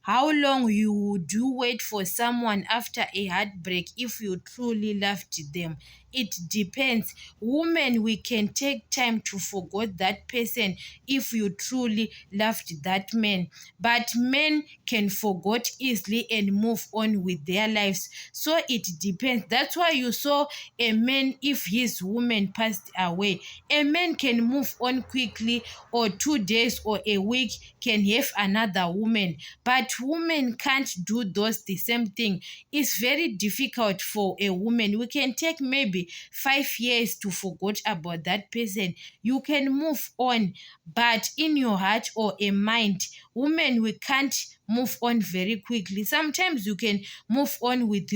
how long would you wait for someone after a heartbreak if you truly loved them? It depends. Women, we can take time to forget that person if you truly loved that man. But men can forget easily and move on with their lives. So it depends. That's why you saw a man, if his woman passed away, a man can move on quickly, or 2 days or a week can have another woman. But women can't do those the same thing. It's very difficult for a woman. We can take maybe 5 years to forget about that person. You can move on, but in your heart or a mind, women, we can't move on very quickly. Sometimes you can move on with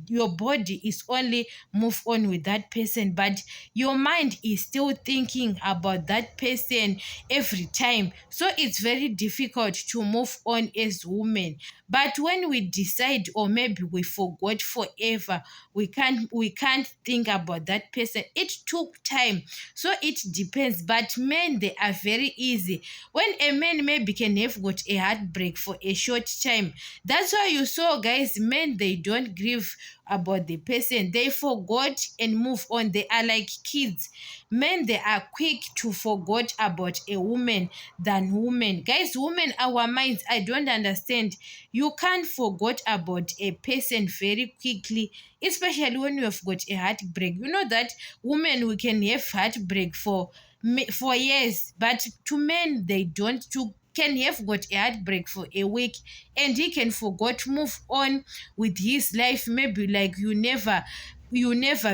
your body is only move on with that person, but your mind is still thinking about that person every time. So it's very difficult to move on as women. But when we decide, or maybe we forgot forever, we can't think about that person. It took time. So it depends. But men, they are very easy. When a man maybe can have got a heartbreak for a short time, that's why you saw, guys, men, they don't grieve about the person. They forgot and move on. They are like kids. Men, they are quick to forget about a woman than women. Guys, women, our minds, I don't understand. You can't forget about a person very quickly, especially when you have got a heartbreak. You know that women, we can have heartbreak for years, but to men, they don't. To can have got a heartbreak for a week, and he can forget, move on with his life. Maybe like you never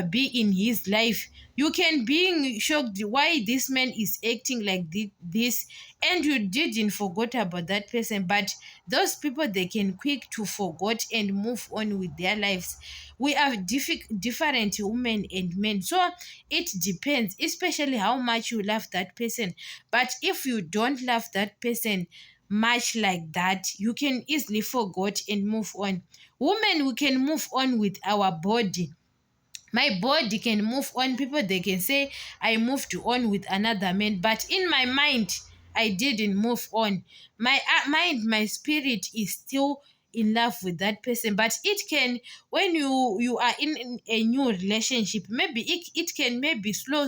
be in his life. You can be shocked why this man is acting like this, and you didn't forget about that person. But those people, they can quick to forget and move on with their lives. We are different, women and men. So it depends, especially how much you love that person. But if you don't love that person much like that, you can easily forget and move on. Women, we can move on with our body. My body can move on. People, they can say I moved on with another man, but in my mind, I didn't move on. My mind, my spirit is still in love with that person. But it can, when you are in a new relationship, maybe it can maybe slow.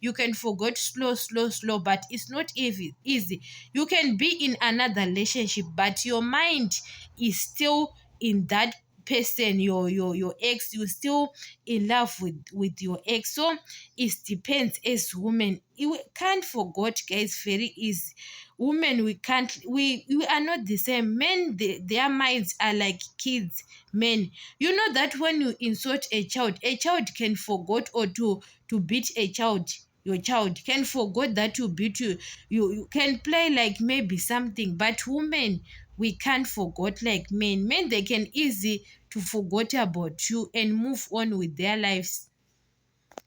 You can forget slow, but it's not easy. You can be in another relationship, but your mind is still in that person, your ex. You still in love with your ex. So it depends. As women, you can't forget, guys, very easy. Women, we can't, we are not the same. Men, their minds are like kids. Men, you know that when you insult a child can forget, or to beat a child. Your child can forget that to beat you. You can play like maybe something. But women, we can't forget like men. Men, they can easy to forget about you and move on with their lives.